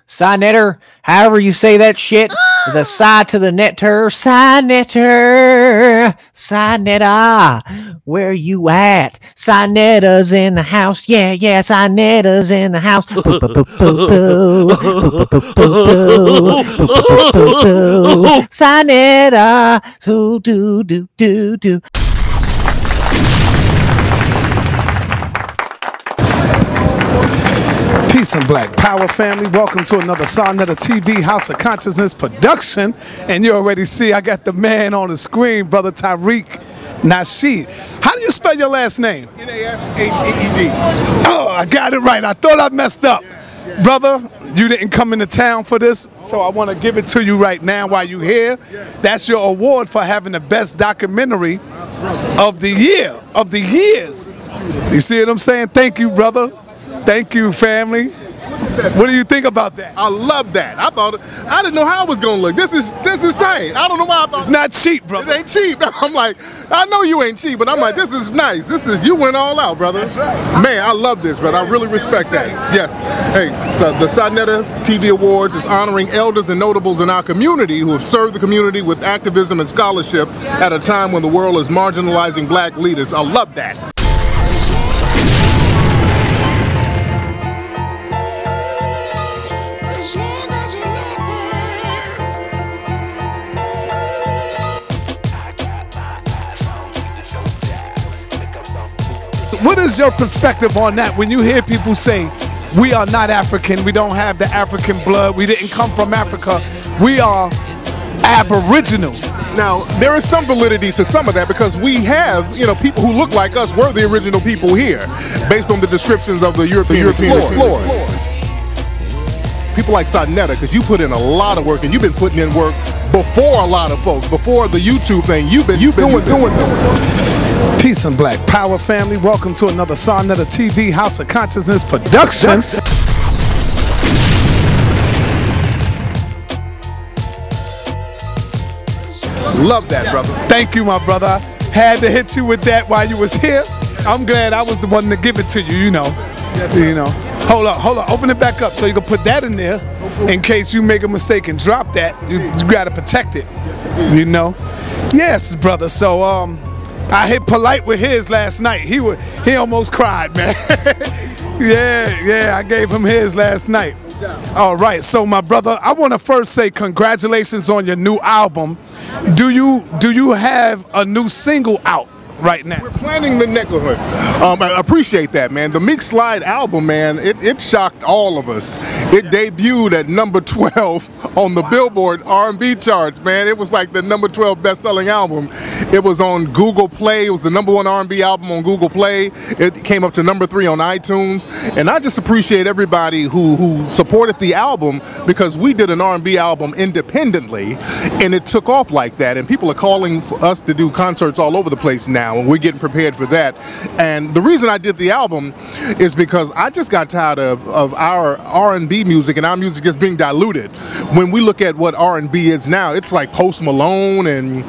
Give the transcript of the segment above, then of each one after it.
Signetter, however you say that shit, the side to the netter, Signetta, where you at? Signetta's in the house, yeah, Signetta's in the house. Signetta, do. Peace and Black Power family. Welcome to another Sarnetta TV House of Consciousness production. And you already see I got the man on the screen, brother Tariq Nasheed. How do you spell your last name? Nasheed. Oh, I got it right. I thought I messed up. Brother, you didn't come into town for this, so I want to give it to you right now while you're here. That's your award for having the best documentary of the year, of the years. You see what I'm saying? Thank you, brother. Thank you, family. What do you think about that? I love that. I didn't know how it was gonna look. This is tight. I don't know why I thought it's not cheap, brother. It ain't cheap. I'm like, I know you ain't cheap, but I'm like, this is nice. You went all out, brother. That's right. Man, I love this, brother. I really respect that. Yeah. Hey, so the Sarnetta TV Awards is honoring elders and notables in our community who have served the community with activism and scholarship at a time when the world is marginalizing black leaders. I love that. What is your perspective on that when you hear people say, we are not African, we don't have the African blood, we didn't come from Africa, we are aboriginal? Now, there is some validity to some of that because we have, people who look like us were the original people here, based on the descriptions of the European explorers. People like Sarnetta, because you put in a lot of work, and you've been putting in work before a lot of folks, before the YouTube thing. You've been doing this. Peace and Black Power family. Welcome to another Sarnetta TV House of Consciousness production. Love that, brother. Thank you, my brother. I had to hit you with that while you was here. I'm glad I was the one to give it to you, you know. Hold up, open it back up so you can put that in there in case you make a mistake and drop that. You gotta protect it, you know. Yes, brother. So I hit polite with his last night. He almost cried, man. yeah, I gave him his last night. All right, so my brother, I want to first say congratulations on your new album. Do you have a new single out right now? We're planning the neighborhood. I appreciate that, man. The Meek Slide album, man, it shocked all of us. It debuted at number 12 on the Billboard R&B charts, man. It was like the number 12 best-selling album. It was on Google Play. It was the number 1 R&B album on Google Play. It came up to number 3 on iTunes. And I just appreciate everybody who supported the album because we did an R&B album independently, and it took off like that. And people are calling for us to do concerts all over the place now, and we're getting prepared for that. And the reason I did the album is because I just got tired of our R&B music and our music just being diluted. When we look at what R&B is now, it's like Post Malone and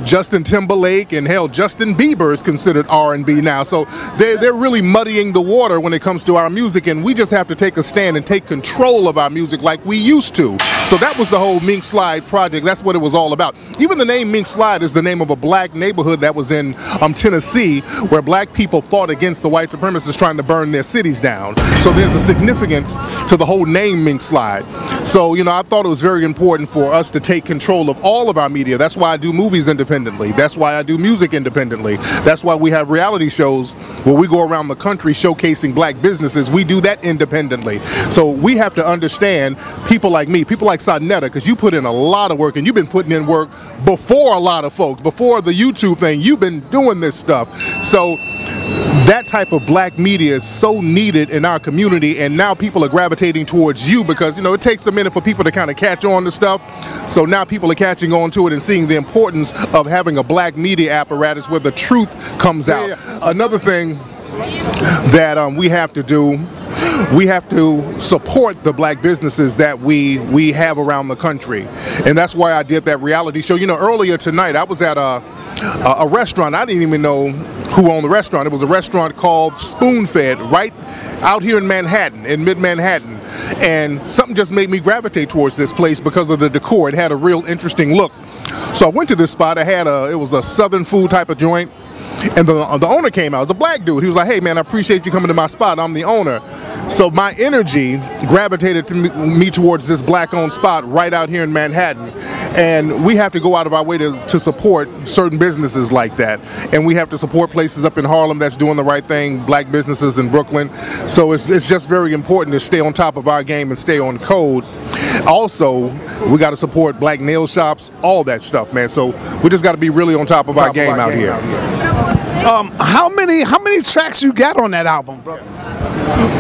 Justin Timberlake, and hell, Justin Bieber is considered R&B now. So they're really muddying the water when it comes to our music, and we just have to take a stand and take control of our music like we used to. So that was the whole Meek Slide project. That's what it was all about. Even the name Meek Slide is the name of a black neighborhood that was in Tennessee, where black people fought against the white supremacists trying to burn their cities down. So there's a significance to the whole name Meek Slide. So, I thought it was very important for us to take control of all of our media. That's why I do movies independently. That's why I do music independently. That's why we have reality shows where we go around the country showcasing black businesses. We do that independently. So we have to understand people like me, people like Sarnetta, because you put in a lot of work, and you've been putting in work before a lot of folks, before the YouTube thing. You've been doing this stuff. So that type of black media is so needed in our community, and now people are gravitating towards you because, it takes a minute for people to kind of catch on to stuff. So now people are catching on to it and seeing the importance of having a black media apparatus where the truth comes out. Another thing that we have to do we have to support the black businesses that we have around the country. And that's why I did that reality show. You know, earlier tonight I was at a restaurant. I didn't even know who owned the restaurant. It was a restaurant called Spoon Fed right out here in Manhattan, in mid-Manhattan. And something just made me gravitate towards this place because of the decor. It had a real interesting look. So I went to this spot. It was a southern food type of joint. And the owner came out. It was a black dude. He was like, "Hey man, I appreciate you coming to my spot. I'm the owner." So my energy gravitated to me towards this black-owned spot right out here in Manhattan. And we have to go out of our way to support certain businesses like that. And we have to support places up in Harlem that's doing the right thing, black businesses in Brooklyn. So it's just very important to stay on top of our game and stay on code. Also, we got to support black nail shops, all that stuff, man. So we just got to be really on top of our game out here. How many tracks you got on that album, bro?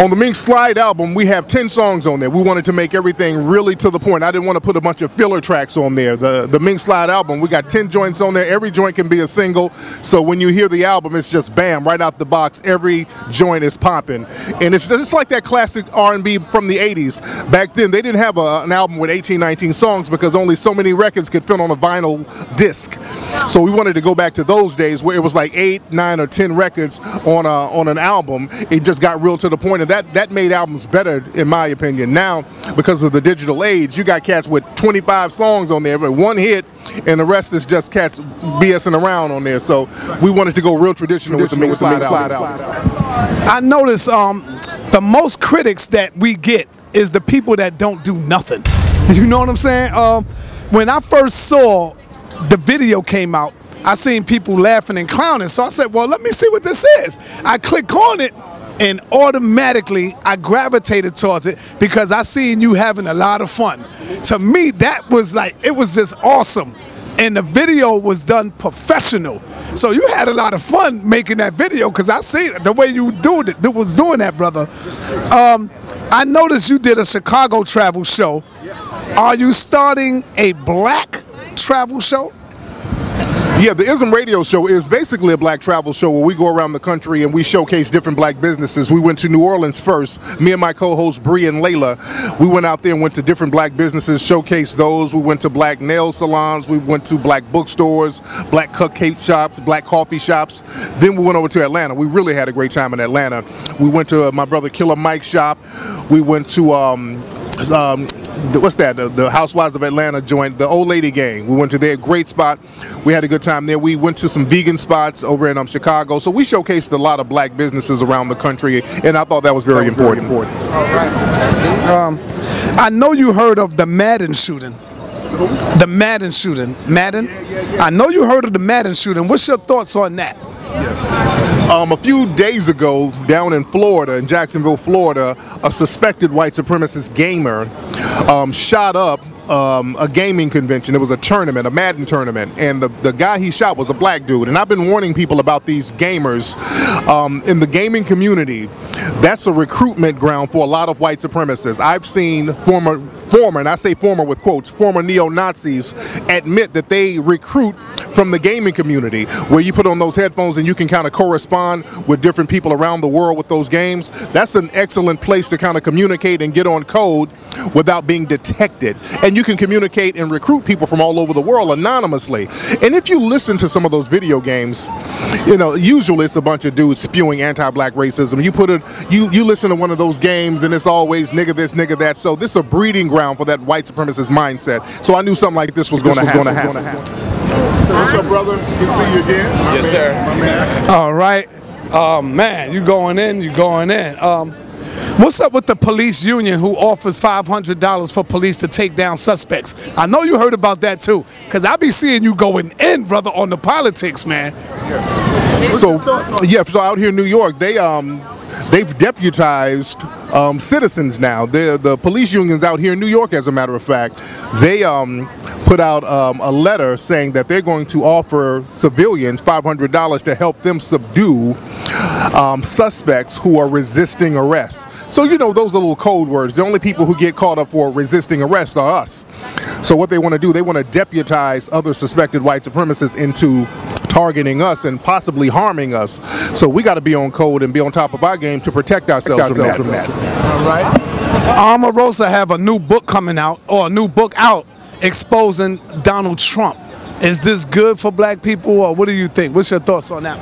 On the Mink Slide album, we have 10 songs on there. We wanted to make everything really to the point. I didn't want to put a bunch of filler tracks on there. The Mink Slide album, we got 10 joints on there. Every joint can be a single. So when you hear the album, it's just bam, right out the box. Every joint is popping. And it's just like that classic R&B from the 80s. Back then, they didn't have an album with 18, 19 songs because only so many records could fit on a vinyl disc. So we wanted to go back to those days where it was like 8, 9, or 10 records on an album. It just got real to the point, and that made albums better, in my opinion. Now, because of the digital age, you got cats with 25 songs on there, but one hit, and the rest is just cats BSing around on there. So we wanted to go real traditional with the Mink Slide album. I notice the most critics that we get is the people that don't do nothing. You know what I'm saying? When I first saw the video came out, I seen people laughing and clowning. So I said, well, let me see what this is. I click on it, and automatically I gravitated towards it because I seen you having a lot of fun. To me, that was like, it was just awesome. And the video was done professional. So you had a lot of fun making that video because I seen the way you was doing that, brother. I noticed you did a Chicago travel show. Are you starting a black travel show? Yeah, the ISM Radio Show is basically a black travel show where we go around the country and we showcase different black businesses. We went to New Orleans first. Me and my co-hosts Bree and Layla, we went out there and went to different black businesses, showcased those. We went to black nail salons. We went to black bookstores, black cupcake shops, black coffee shops. Then we went over to Atlanta. We really had a great time in Atlanta. We went to my brother Killer Mike's shop. We went to what's that? The Housewives of Atlanta joint, the Old Lady Gang. We went to their great spot. We had a good time there. We went to some vegan spots over in Chicago. So we showcased a lot of black businesses around the country, and I thought that was very important. All right. I know you heard of the Madden shooting. The Madden shooting. Madden? I know you heard of the Madden shooting. What's your thoughts on that? A few days ago, down in Florida, in Jacksonville, Florida, a suspected white supremacist gamer shot up a gaming convention. It was a tournament, a Madden tournament, and the guy he shot was a black dude. And I've been warning people about these gamers in the gaming community. That's a recruitment ground for a lot of white supremacists. I've seen former, and I say former with quotes, former neo-Nazis admit that they recruit from the gaming community, where you put on those headphones and you can kind of correspond with different people around the world with those games. That's an excellent place to kind of communicate and get on code without being detected. And you can communicate and recruit people from all over the world anonymously. And if you listen to some of those video games, you know, usually it's a bunch of dudes spewing anti-black racism. You listen to one of those games and it's always nigga this, nigga that. So this is a breeding ground for that white supremacist mindset. So I knew something like this was going to happen. What's up, brother? Good to see you again. Yes, sir. All right. Man, you going in. What's up with the police union who offers $500 for police to take down suspects? I know you heard about that too, because I be seeing you going in, brother, on the politics, man. So out here in New York, they've deputized citizens now. The police unions out here in New York, as a matter of fact, they put out a letter saying that they're going to offer civilians $500 to help them subdue suspects who are resisting arrest. So, you know, those are little code words. The only people who get caught up for resisting arrest are us. So what they want to do, they want to deputize other suspected white supremacists into targeting us and possibly harming us. So we got to be on code and be on top of our game to protect ourselves from that. All right. Omarosa have a new book coming out, or a new book out, exposing Donald Trump. Is this good for black people, or what do you think? What's your thoughts on that?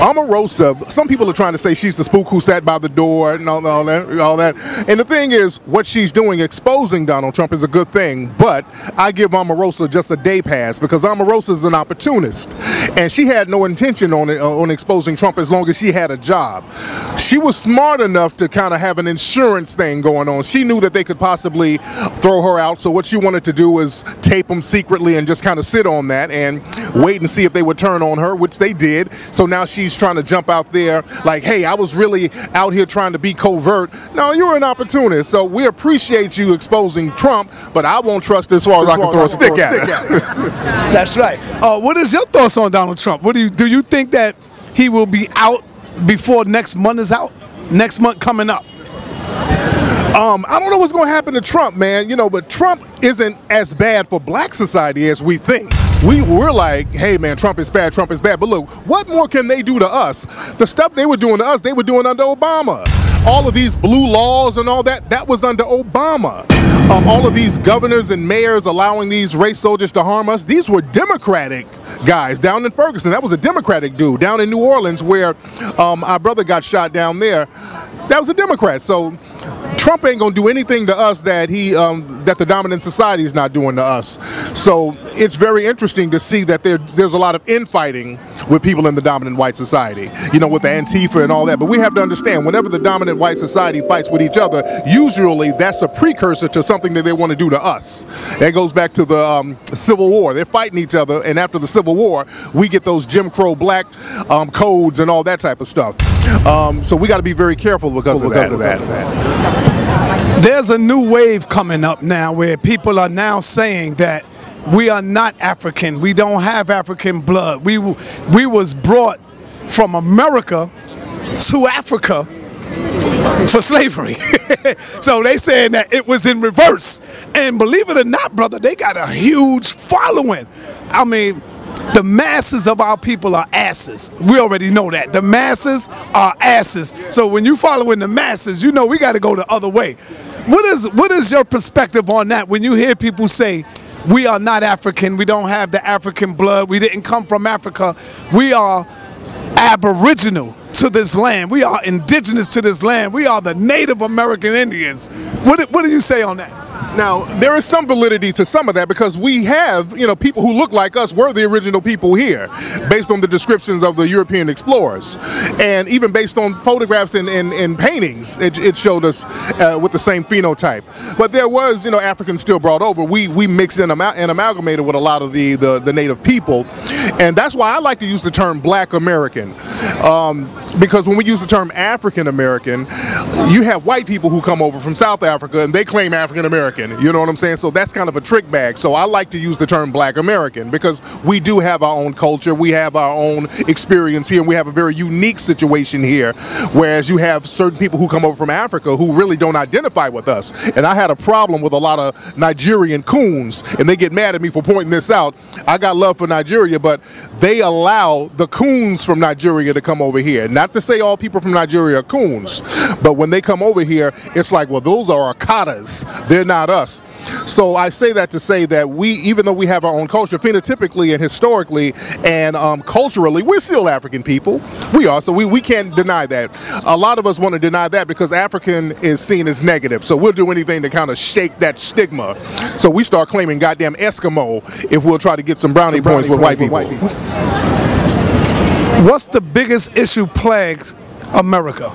Omarosa, some people are trying to say she's the spook who sat by the door and all that. And the thing is, what she's doing, exposing Donald Trump, is a good thing. But I give Omarosa just a day pass, because Omarosa is an opportunist, and she had no intention on exposing Trump as long as she had a job. She was smart enough to kind of have an insurance thing going on. She knew that they could possibly throw her out, so what she wanted to do was tape them secretly and just kind of sit on that and wait and see if they would turn on her, which they did. So now she's trying to jump out there like, hey, I was really out here trying to be covert. No, you're an opportunist. So we appreciate you exposing Trump, but I won't trust as far as I can throw a stick at it. That's right. What is your thoughts on Donald Trump? What do you think that he will be out before next month is out? Next month coming up? I don't know what's going to happen to Trump, man. You know, but Trump isn't as bad for black society as we think. We're like, hey, man, Trump is bad, Trump is bad. But look, what more can they do to us? The stuff they were doing to us, they were doing under Obama. All of these blue laws and all that, that was under Obama. All of these governors and mayors allowing these race soldiers to harm us, these were Democratic guys down in Ferguson. That was a Democratic dude. Down in New Orleans, where our brother got shot down there, that was a Democrat. So Trump ain't gonna do anything to us that that the dominant society is not doing to us. So it's very interesting to see that there's a lot of infighting with people in the dominant white society, you know, with the Antifa and all that. But we have to understand, whenever the dominant white society fights with each other, usually that's a precursor to something that they want to do to us. That goes back to the Civil War. They're fighting each other, and after the Civil War, we get those Jim Crow black codes and all that type of stuff. So we got to be very careful because of that. There's a new wave coming up now where people are now saying that we are not African. We don't have African blood. We was brought from America to Africa for slavery. So they saying that it was in reverse. And believe it or not, brother, they got a huge following. I mean, the masses of our people are asses. We already know that. The masses are asses. So when you following the masses, you know we got to go the other way. What is your perspective on that when you hear people say we are not African, we don't have the African blood, we didn't come from Africa, we are aboriginal to this land, we are indigenous to this land, we are the Native American Indians? What do you say on that? Now, there is some validity to some of that, because we have, you know, people who look like us were the original people here, based on the descriptions of the European explorers. And even based on photographs and paintings, it showed us with the same phenotype. But there was, you know, Africans still brought over. We mixed in and amalgamated with a lot of the native people. And that's why I like to use the term Black American. Because when we use the term African American, you have white people who come over from South Africa and they claim African American. You know what I'm saying? So that's kind of a trick bag. So I like to use the term Black American, because we do have our own culture, we have our own experience here, and we have a very unique situation here, whereas you have certain people who come over from Africa who really don't identify with us. And I had a problem with a lot of Nigerian coons, and they get mad at me for pointing this out. I got love for Nigeria, but they allow the coons from Nigeria to come over here. Not to say all people from Nigeria are coons, but when they come over here, it's like, well, those are Akatas. They're not us. So I say that to say that we, even though we have our own culture, phenotypically and historically and culturally, we're still African people. We are. So we can't deny that. A lot of us want to deny that because African is seen as negative. So we'll do anything to kind of shake that stigma. So we start claiming goddamn Eskimo if we'll try to get some brownie points with white people. What's the biggest issue plagues America?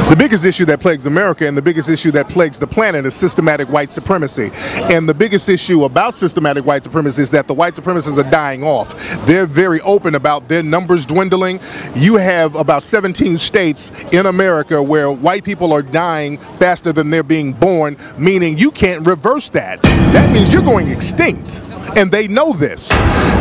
The biggest issue that plagues America and the biggest issue that plagues the planet is systematic white supremacy. And the biggest issue about systematic white supremacy is that the white supremacists are dying off. They're very open about their numbers dwindling. You have about 17 states in America where white people are dying faster than they're being born, meaning you can't reverse that. That means you're going extinct. And they know this.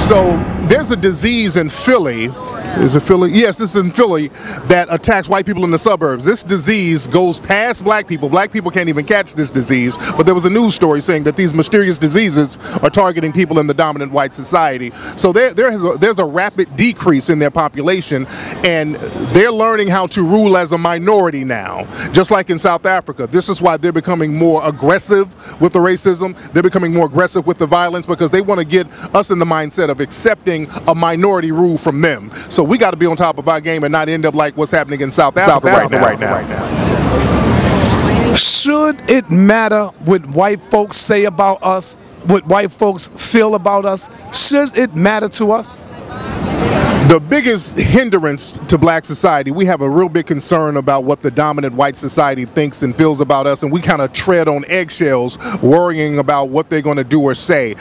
So there's a disease in Philly Is it Philly? Yes, it's in Philly that attacks white people in the suburbs. This disease goes past black people. Black people can't even catch this disease, but there was a news story saying that these mysterious diseases are targeting people in the dominant white society. So there's a rapid decrease in their population, and they're learning how to rule as a minority now, just like in South Africa. This is why they're becoming more aggressive with the racism. They're becoming more aggressive with the violence, because they want to get us in the mindset of accepting a minority rule from them. So we got to be on top of our game and not end up like what's happening in South Africa right now. Should it matter what white folks say about us, what white folks feel about us? Should it matter to us? The biggest hindrance to black society, we have a real big concern about what the dominant white society thinks and feels about us, and we kind of tread on eggshells worrying about what they're going to do or say.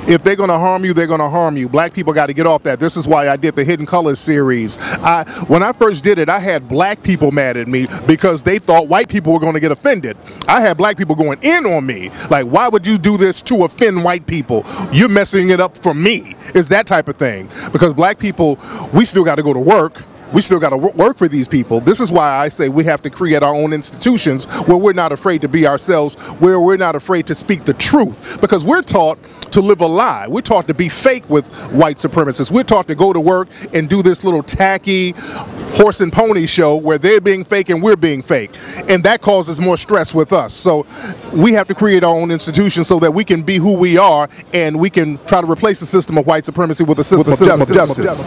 If they're going to harm you, they're going to harm you. Black people got to get off that. This is why I did the Hidden Colors series. When I first did it, I had black people mad at me because they thought white people were going to get offended. I had black people going in on me, like, why would you do this to offend white people? You're messing it up for me. It's that type of thing. Because black people, we still got to go to work. We still got to work for these people. This is why I say we have to create our own institutions where we're not afraid to be ourselves, where we're not afraid to speak the truth. Because we're taught to live a lie. We're taught to be fake with white supremacists. We're taught to go to work and do this little tacky horse and pony show where they're being fake and we're being fake. And that causes more stress with us. So we have to create our own institutions so that we can be who we are, and we can try to replace the system of white supremacy with a system of justice.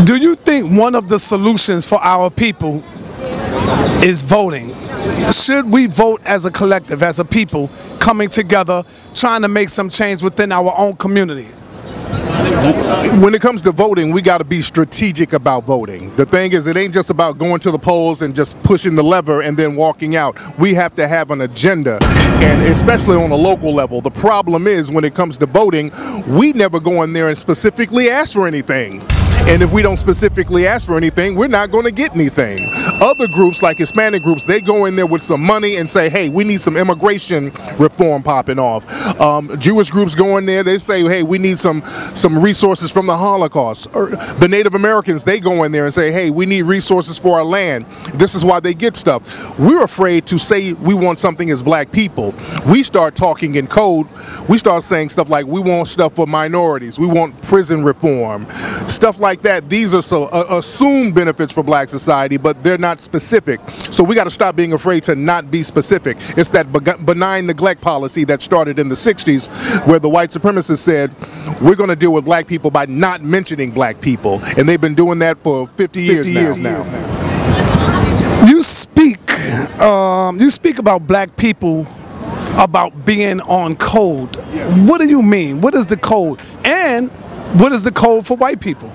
Do you think one of the solutions for our people is voting? Should we vote as a collective, as a people, coming together, trying to make some change within our own community? When it comes to voting, we got to be strategic about voting. The thing is, it ain't just about going to the polls and just pushing the lever and then walking out. We have to have an agenda, and especially on a local level. The problem is, when it comes to voting, we never go in there and specifically ask for anything. And if we don't specifically ask for anything, we're not going to get anything. Other groups, like Hispanic groups, they go in there with some money and say, hey, we need some immigration reform popping off. Jewish groups go in there, they say, hey, we need some resources from the Holocaust. Or the Native Americans, they go in there and say, hey, we need resources for our land. This is why they get stuff. We're afraid to say we want something as black people. We start talking in code. We start saying stuff like, we want stuff for minorities. We want prison reform. Stuff like that. These are assumed benefits for black society, but they're not specific. So we got to stop being afraid to not be specific. It's that benign neglect policy that started in the 60s, where the white supremacists said, we're going to deal with black people by not mentioning black people. And they've been doing that for 50 years now. You speak about black people, about being on code. What do you mean? What is the code? And what is the code for white people?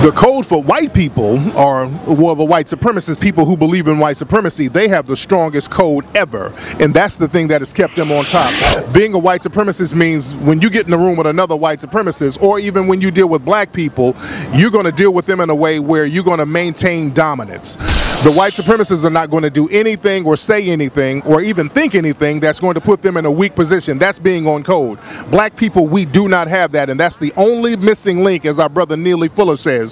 The code for white people are, well, the white supremacists, people who believe in white supremacy. They have the strongest code ever, and that's the thing that has kept them on top. Being a white supremacist means when you get in the room with another white supremacist, or even when you deal with black people, you're going to deal with them in a way where you're going to maintain dominance. The white supremacists are not going to do anything or say anything or even think anything that's going to put them in a weak position. That's being on code. Black people, we do not have that, and that's the only missing link, as our brother Neely Fuller says.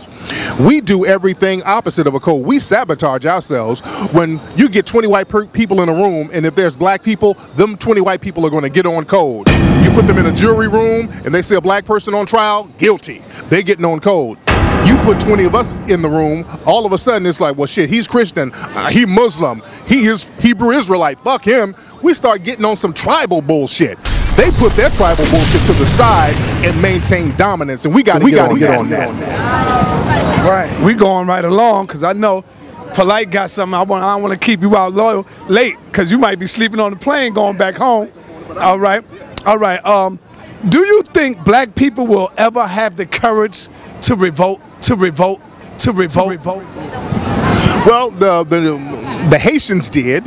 We do everything opposite of a code. We sabotage ourselves. When you get 20 white people in a room, and if there's black people, them 20 white people are going to get on code. You put them in a jury room, and they see a black person on trial, guilty. They getting on code. You put 20 of us in the room, all of a sudden it's like, well, shit, he's Christian, he Muslim, he is Hebrew Israelite, fuck him. We start getting on some tribal bullshit. They put their tribal bullshit to the side and maintain dominance, and we got to get on that. Right, we going right along, because I know Polite got something. I don't want to keep you out late, because you might be sleeping on the plane going back home. All right. Do you think black people will ever have the courage to revolt? Well, the Haitians did,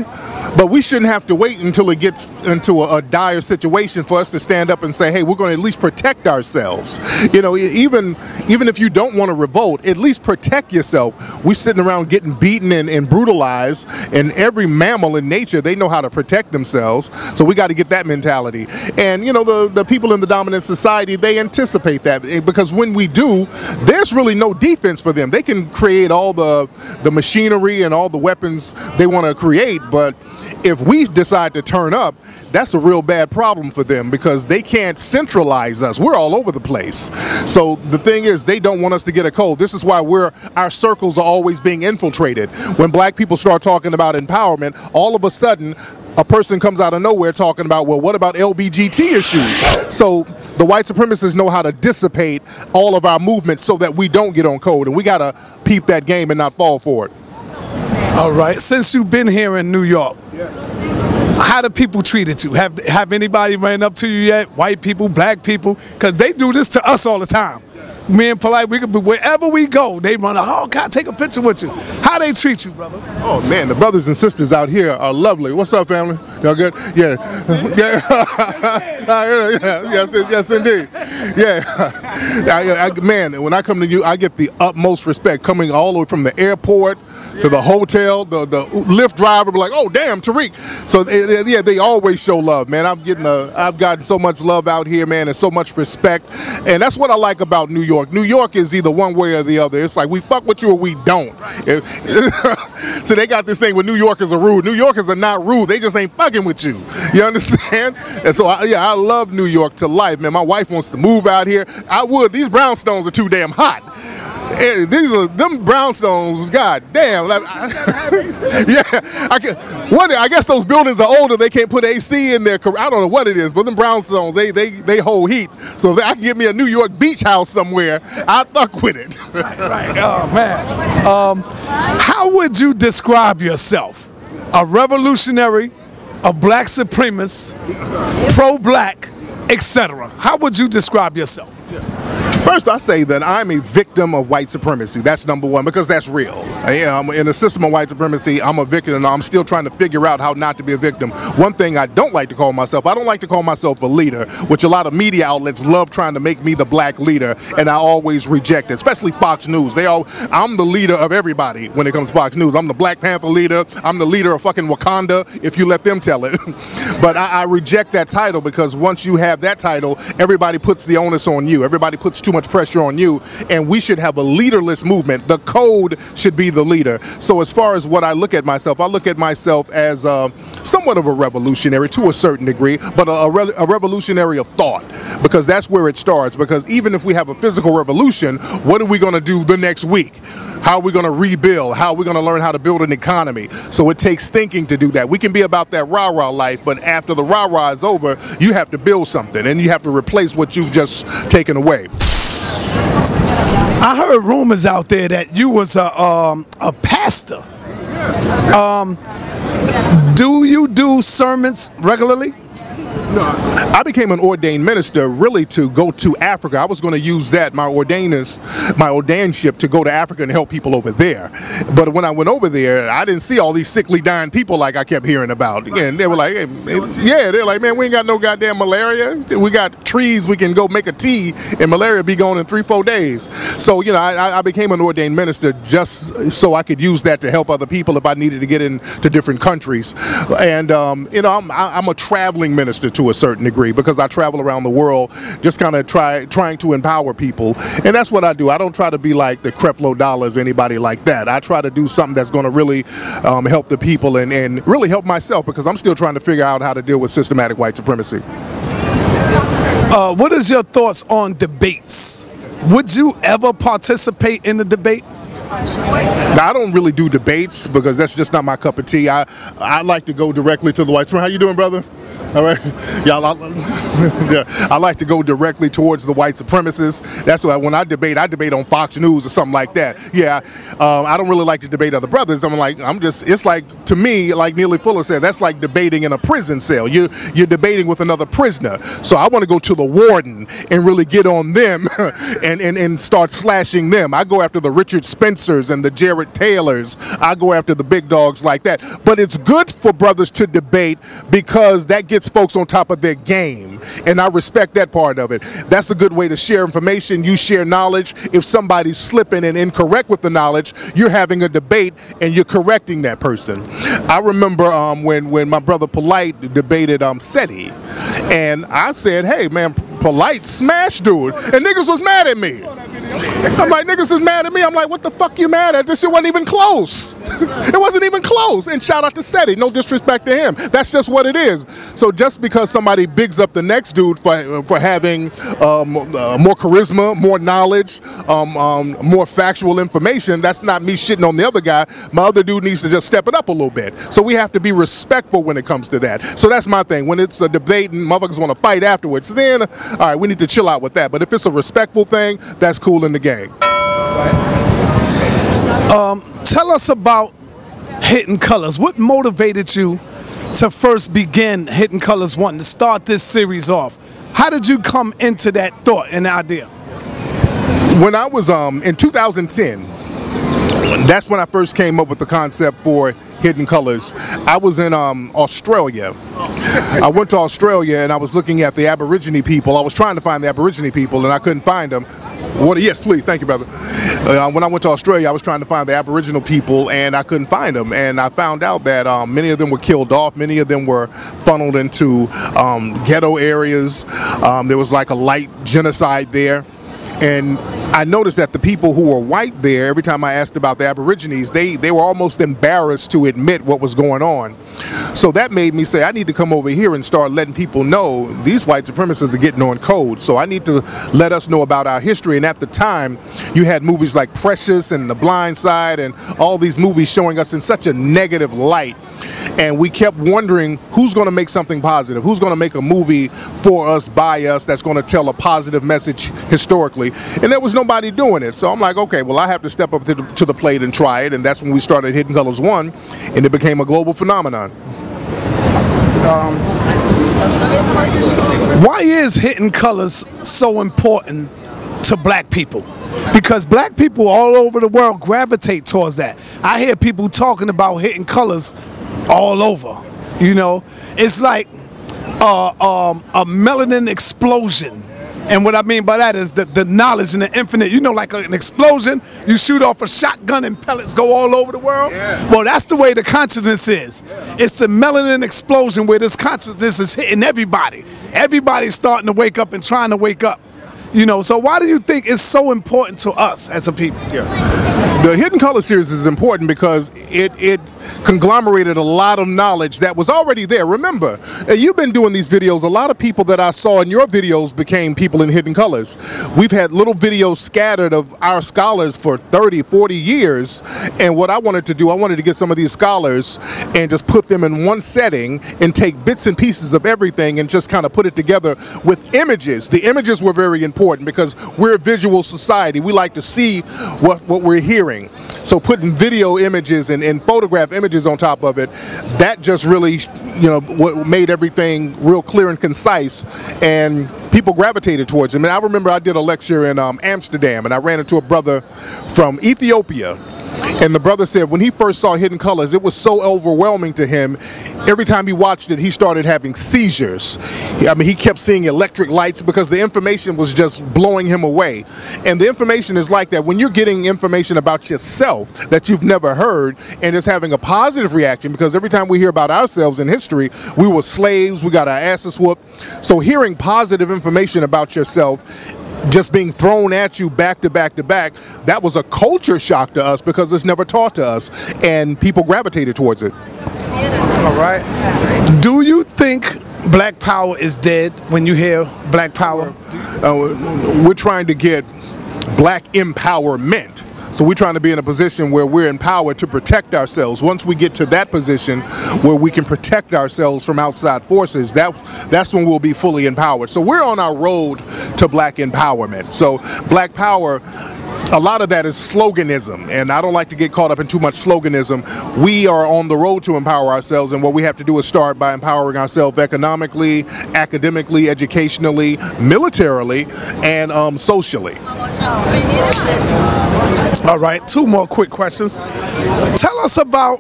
But we shouldn't have to wait until it gets into a dire situation for us to stand up and say, hey, we're going to at least protect ourselves. You know, even if you don't want to revolt, at least protect yourself. We're sitting around getting beaten and brutalized, and every mammal in nature, they know how to protect themselves. So we got to get that mentality. And, you know, the people in the dominant society, they anticipate that, because when we do, there's really no defense for them. They can create all the machinery and all the weapons they want to create, but if we decide to turn up, that's a real bad problem for them, because they can't centralize us. We're all over the place. So the thing is, they don't want us to get a cold. This is why our circles are always being infiltrated. When black people start talking about empowerment, all of a sudden a person comes out of nowhere talking about, well, what about LBGT issues? So the white supremacists know how to dissipate all of our movements so that we don't get on code, and we got to peep that game and not fall for it. All right, since you've been here in New York, how do people treated you? Have anybody ran up to you yet? White people, black people? Because they do this to us all the time. Me and Polite, we could be wherever we go, they run, oh God, take a picture with you. How they treat you, brother? Oh man, the brothers and sisters out here are lovely. What's up, family? Y'all good? Yeah. Yes, indeed. Yeah. Man, when I come to you, I get the utmost respect, coming all the way from the airport to the hotel. The Lyft driver be like, oh damn, Tariq. So yeah, they always show love, man. I've gotten so much love out here, man, and so much respect, and that's what I like about New York. New York is either one way or the other. It's like we fuck with you or we don't. So they got this thing where New Yorkers are rude. New Yorkers are not rude. They just ain't fucking with you. You understand? And so I love New York to life, man. My wife wants to move out here. I would. These brownstones are too damn hot. Them brownstones, god damn. Like, yeah, I guess those buildings are older. They can't put AC in there. I don't know what it is, but them brownstones, they hold heat. So if I can get me a New York beach house somewhere, I'd fuck with it. Right. Oh man. How would you describe yourself? A revolutionary, a black supremacist, pro-black, etc. How would you describe yourself? First, I say that I'm a victim of white supremacy. That's number one, because that's real. I'm in a system of white supremacy. I'm a victim, and I'm still trying to figure out how not to be a victim. One thing I don't like to call myself, I don't like to call myself a leader, which a lot of media outlets love trying to make me the black leader, and I always reject it, especially Fox News. I'm the leader of everybody when it comes to Fox News. I'm the Black Panther leader. I'm the leader of fucking Wakanda, if you let them tell it. But I reject that title, because once you have that title, everybody puts the onus on you. Everybody puts too much pressure on you, and we should have a leaderless movement. The code should be the leader. So as far as what I look at myself as somewhat of a revolutionary to a certain degree, but a revolutionary of thought, because that's where it starts. Because even if we have a physical revolution, what are we going to do the next week? How are we going to rebuild? How are we going to learn how to build an economy? So it takes thinking to do that. We can be about that rah-rah life, but after the rah-rah is over, you have to build something, and you have to replace what you've just taken away. I heard rumors out there that you was a pastor. Do you do sermons regularly? No, I became an ordained minister really to go to Africa. I was going to use that, my ordainship, to go to Africa and help people over there. But when I went over there, I didn't see all these sickly dying people like I kept hearing about. And they were like, hey, yeah, they're like, man, we ain't got no goddamn malaria. We got trees we can go make a tea, and malaria be gone in 3-4 days. So, you know, I became an ordained minister just so I could use that to help other people if I needed to get into different countries. And, you know, I'm a traveling minister to a certain degree, because I travel around the world just kind of trying to empower people, and that's what I do. I don't try to be like the Creflo Dollars, anybody like that. I try to do something that's going to really help the people and really help myself, because I'm still trying to figure out how to deal with systematic white supremacy. What is your thoughts on debates? Would you ever participate in the debate? Now, I don't really do debates, because that's just not my cup of tea. I like to go directly to the white supremacy. How you doing, brother? All right, y'all. Yeah, I like to go directly towards the white supremacists. That's why when I debate on Fox News or something like that. Yeah, I don't really like to debate other brothers. It's like, to me, like Neely Fuller said, that's like debating in a prison cell. You're debating with another prisoner. So I want to go to the warden and really get on them and start slashing them. I go after the Richard Spencers and the Jared Taylors. I go after the big dogs like that. But it's good for brothers to debate because that gets folks on top of their game. And I respect that part of it. That's a good way to share information. You share knowledge. If somebody's slipping and incorrect with the knowledge, you're having a debate and you're correcting that person. I remember when my brother Polite debated SETI, and I said, hey man, Polite smash dude, and niggas was mad at me. I'm like, niggas is mad at me. I'm like, what the fuck you mad at? This shit wasn't even close. It wasn't even close. And shout out to SETI. No disrespect to him. That's just what it is. So just because somebody bigs up the next dude for having more charisma, more knowledge, more factual information, that's not me shitting on the other guy. My other dude needs to just step it up a little bit. So we have to be respectful when it comes to that. So that's my thing. When it's a debate and motherfuckers want to fight afterwards, then, all right, we need to chill out with that. But if it's a respectful thing, that's cool in the game. Tell us about Hidden Colors. What motivated you to first begin Hidden Colors 1, to start this series off? How did you come into that thought and idea? When I was in 2010, that's when I first came up with the concept for Hidden Colors. I was in Australia. I went to Australia and I was looking at the Aborigine people. I was trying to find the Aborigine people and I couldn't find them. Yes, please. Thank you, brother. When I went to Australia, I was trying to find the Aboriginal people and I couldn't find them. And I found out that many of them were killed off. Many of them were funneled into ghetto areas. There was like a light genocide there. And I noticed that the people who were white there, every time I asked about the Aborigines, they were almost embarrassed to admit what was going on. So that made me say, I need to come over here and start letting people know these white supremacists are getting on code. So I need to let us know about our history. And at the time, you had movies like Precious and The Blind Side and all these movies showing us in such a negative light. And we kept wondering who's going to make something positive, who's going to make a movie for us, by us, that's going to tell a positive message historically. And there was nobody doing it. So I'm like, okay, well, I have to step up to the plate and try it. And that's when we started Hidden Colors 1, and it became a global phenomenon. Why is Hidden Colors so important to black people? Because black people all over the world gravitate towards that. I hear people talking about Hidden Colors all over. You know, it's like a melanin explosion. And what I mean by that is the knowledge and the infinite. You know, like an explosion, you shoot off a shotgun and pellets go all over the world. Yeah. Well, that's the way the consciousness is. Yeah. It's a melanin explosion where this consciousness is hitting everybody. Everybody's starting to wake up and trying to wake up. You know, so why do you think it's so important to us as a people? Yeah. The Hidden Color series is important because it conglomerated a lot of knowledge that was already there. Remember, you've been doing these videos. A lot of people that I saw in your videos became people in Hidden Colors. We've had little videos scattered of our scholars for 30, 40 years. And what I wanted to do, I wanted to get some of these scholars and just put them in one setting and take bits and pieces of everything and just kind of put it together with images. The images were very important because we're a visual society. We like to see what we're hearing. So putting video images and photograph images on top of it, that just really, you know, what made everything real clear and concise, and people gravitated towards it. I mean, I remember I did a lecture in Amsterdam, and I ran into a brother from Ethiopia. And the brother said when he first saw Hidden Colors, it was so overwhelming to him. Every time he watched it, he started having seizures. I mean, he kept seeing electric lights because the information was just blowing him away. And the information is like that. When you're getting information about yourself that you've never heard and it's having a positive reaction, because every time we hear about ourselves in history, we were slaves, we got our asses whooped. So hearing positive information about yourself just being thrown at you back to back to back, that was a culture shock to us because it's never taught to us, and people gravitated towards it. All right. Do you think Black Power is dead when you hear Black Power? We're trying to get black empowerment. So we're trying to be in a position where we're empowered to protect ourselves. Once we get to that position where we can protect ourselves from outside forces, that's when we'll be fully empowered. So we're on our road to black empowerment. So Black Power, a lot of that is sloganism, and I don't like to get caught up in too much sloganism. We are on the road to empower ourselves, and what we have to do is start by empowering ourselves economically, academically, educationally, militarily, and socially. All right, 2 more quick questions. Tell us about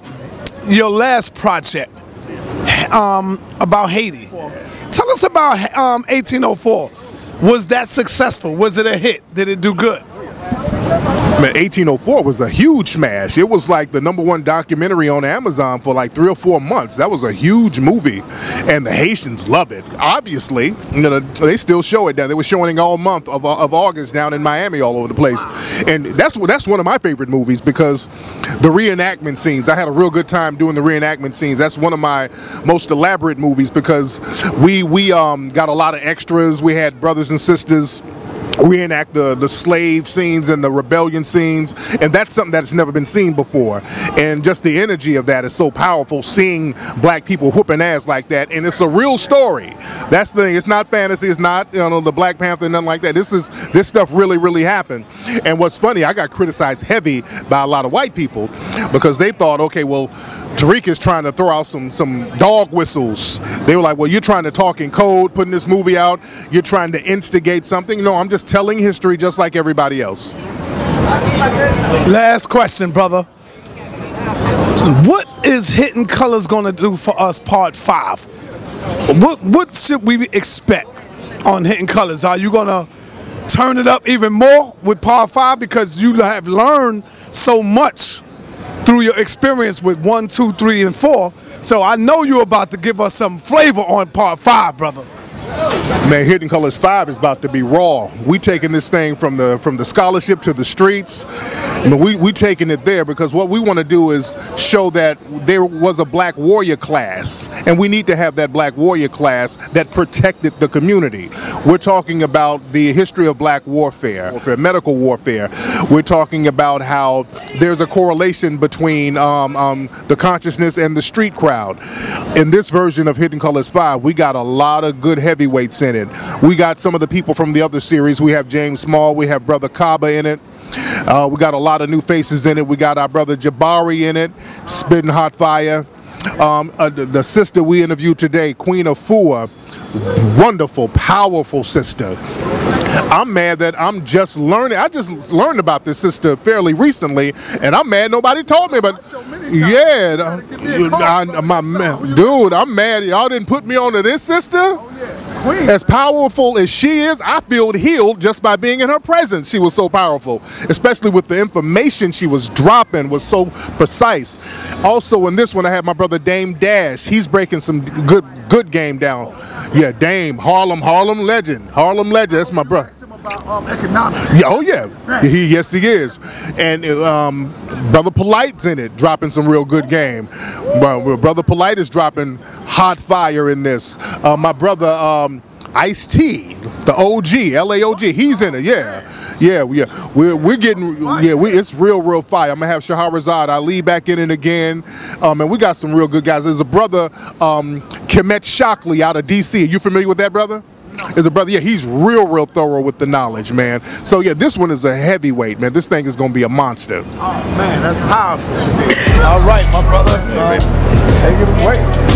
your last project, about Haiti. Tell us about 1804. Was that successful? Was it a hit? Did it do good? Man, 1804 was a huge smash. It was like the #1 documentary on Amazon for like 3 or 4 months. That was a huge movie, and the Haitians love it. Obviously, you know, they still show it down. They were showing it all month of August down in Miami, all over the place. And that's one of my favorite movies because the reenactment scenes. I had a real good time doing the reenactment scenes. That's one of my most elaborate movies because we got a lot of extras. We had brothers and sisters reenact the slave scenes and the rebellion scenes, and that's something that's never been seen before. And just the energy of that is so powerful, seeing black people whooping ass like that, and it's a real story. That's the thing. It's not fantasy. It's not, you know, the Black Panther, nothing like that. This stuff really happened. And what's funny, I got criticized heavy by a lot of white people because they thought, okay, well, Tariq is trying to throw out some dog whistles. They were like, well, you're trying to talk in code, putting this movie out. You're trying to instigate something. No, I'm just telling history just like everybody else. Last question, brother. What is Hidden Colors going to do for us part 5? What should we expect on Hidden Colors? Are you going to turn it up even more with part 5 because you have learned so much through your experience with 1, 2, 3, and 4. So I know you're about to give us some flavor on part 5, brother. Man, Hidden Colors 5 is about to be raw. We taking this thing from the scholarship to the streets. I mean, we taking it there because what we want to do is show that there was a black warrior class, and we need to have that black warrior class that protected the community. We're talking about the history of black warfare, medical warfare. We're talking about how there's a correlation between the consciousness and the street crowd. In this version of Hidden Colors 5, we got a lot of good heavyweights in it. We got some of the people from the other series. We have James Small, we have Brother Kaba in it. We got a lot of new faces in it. We got our brother Jabari in it, spitting hot fire. The sister we interviewed today, Queen Afua, wonderful, powerful sister. I'm mad that I'm just learning. I just learned about this sister fairly recently, and I'm mad nobody told me. But yeah, dude, I'm mad y'all didn't put me onto this sister. As powerful as she is, I feel healed just by being in her presence. She was so powerful, especially with the information she was dropping was so precise. Also in this one, I have my brother Dame Dash. He's breaking some good game down. Yeah, Dame, Harlem legend. Harlem legend, that's my brother. Economics. Yeah, oh yeah, yes he is. And Brother Polite's in it, dropping some real good game. Brother Polite is dropping hot fire in this. My brother Ice-T, the OG, LAOG, he's in it, we're getting, it's real fire. I'm gonna have Shahrazad Ali back in it again, and we got some real good guys. There's a brother, Kemet Shockley out of DC. You familiar with that brother? Is a brother, yeah, he's real thorough with the knowledge, man. So yeah, this one is a heavyweight, man. This thing is gonna be a monster. Oh man, that's powerful. All right, my brother, take it away.